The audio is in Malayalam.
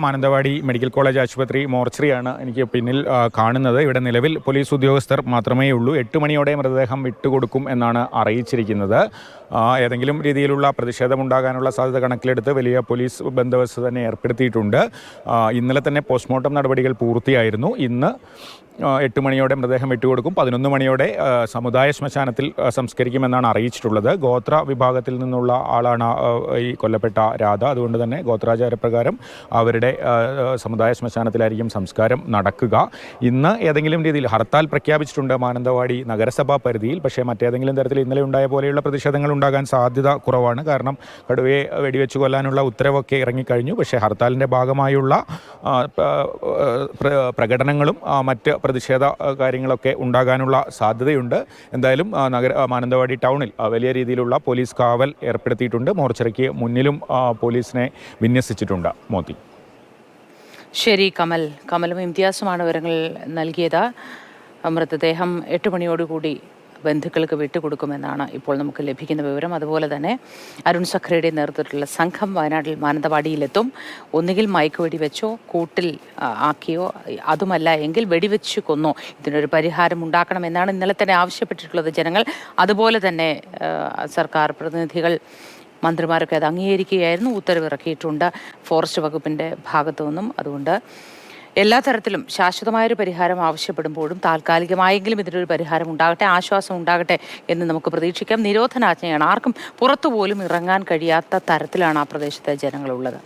മാനന്തവാടി മെഡിക്കൽ കോളേജ് ആശുപത്രി മോർച്ചറിയാണ് എനിക്ക് പിന്നിൽ കാണുന്നത്. ഇവിടെ നിലവിൽ പോലീസ് ഉദ്യോഗസ്ഥർ മാത്രമേ ഉള്ളൂ. 8 മണിയോടെ മൃതദേഹം വിട്ടുകൊടുക്കും എന്നാണ് അറിയിച്ചിരിക്കുന്നത്. ഏതെങ്കിലും രീതിയിലുള്ള പ്രതിഷേധമുണ്ടാകാനുള്ള സാധ്യത കണക്കിലെടുത്ത് വലിയ പോലീസ് ബന്ദോബസ്ത് തന്നെ ഏർപ്പെടുത്തിയിട്ടുണ്ട്. ഇന്നലെ തന്നെ പോസ്റ്റ്മോർട്ടം നടപടികൾ പൂർത്തിയായിരുന്നു. ഇന്ന് 8 മണിയോടെ മൃതദേഹം വിട്ടുകൊടുക്കും. 11 മണിയോടെ സമുദായ ശ്മശാനത്തിൽ സംസ്കരിക്കുമെന്നാണ് അറിയിച്ചിട്ടുള്ളത്. ഗോത്ര വിഭാഗത്തിൽ നിന്നുള്ള ആളാണ് ഈ കൊല്ലപ്പെട്ട രാധ. അതുകൊണ്ട് തന്നെ ഗോത്രാചാരപ്രകാരം അവരുടെ സമുദായ ശ്മശാനത്തിലായിരിക്കും സംസ്കാരം നടക്കുക. ഇന്ന് ഏതെങ്കിലും രീതിയിൽ ഹർത്താൽ പ്രഖ്യാപിച്ചിട്ടുണ്ട് മാനന്തവാടി നഗരസഭാ പരിധിയിൽ. പക്ഷേ മറ്റേതെങ്കിലും തരത്തിൽ ഇന്നലെ ഉണ്ടായ പോലെയുള്ള പ്രതിഷേധങ്ങൾ ഉണ്ടാകാൻ സാധ്യത കുറവാണ്. കാരണം കടുവയെ വെടിവെച്ച് കൊല്ലാനുള്ള ഉത്തരവൊക്കെ ഇറങ്ങിക്കഴിഞ്ഞു. പക്ഷേ ഹർത്താലിൻ്റെ ഭാഗമായുള്ള പ്രകടനങ്ങളും മറ്റ് പ്രതിഷേധ കാര്യങ്ങളൊക്കെ ഉണ്ടാകാനുള്ള സാധ്യതയുണ്ട്. എന്തായാലും മാനന്തവാടി ടൗണിൽ വലിയ രീതിയിലുള്ള പോലീസ് കാവൽ ഏർപ്പെടുത്തിയിട്ടുണ്ട്. മോർച്ചറിക്ക് മുന്നിലും പോലീസിനെ വിന്യസിച്ചിട്ടുണ്ട്. മോദി. ശരി, കമലും ഇംതിയാസുമാണ് വിവരങ്ങൾ നൽകിയത്. മൃതദേഹം 8 മണിയോടുകൂടി ബന്ധുക്കൾക്ക് വിട്ടുകൊടുക്കുമെന്നാണ് ഇപ്പോൾ നമുക്ക് ലഭിക്കുന്ന വിവരം. അതുപോലെ തന്നെ അരുൺ സഖ്രയുടെ നേതൃത്വത്തിലുള്ള സംഘം വയനാട്ടിൽ മാനന്തവാടിയിലെത്തും. ഒന്നുകിൽ മയക്ക് വെടിവെച്ചോ കൂട്ടിൽ ആക്കിയോ, അതുമല്ല എങ്കിൽ വെടിവെച്ച് കൊന്നോ ഇതിനൊരു പരിഹാരം ഉണ്ടാക്കണമെന്നാണ് ഇന്നലെ തന്നെ ആവശ്യപ്പെട്ടിട്ടുള്ളത് ജനങ്ങൾ. അതുപോലെ തന്നെ സർക്കാർ പ്രതിനിധികൾ മന്ത്രിമാരൊക്കെ അത് അംഗീകരിക്കുകയായിരുന്നു. ഉത്തരവിറക്കിയിട്ടുണ്ട് ഫോറസ്റ്റ് വകുപ്പിൻ്റെ ഭാഗത്തു നിന്നും. അതുകൊണ്ട് എല്ലാ തരത്തിലും ശാശ്വതമായൊരു പരിഹാരം ആവശ്യപ്പെടുമ്പോഴും താൽക്കാലികമായെങ്കിലും ഇതിനൊരു പരിഹാരം ഉണ്ടാകട്ടെ, ആശ്വാസം ഉണ്ടാകട്ടെ എന്ന് നമുക്ക് പ്രതീക്ഷിക്കാം. നിരോധനാജ്ഞയാണ്. ആർക്കും പുറത്തുപോലും ഇറങ്ങാൻ കഴിയാത്ത തരത്തിലാണ് ആ പ്രദേശത്തെ ജനങ്ങളുള്ളത്.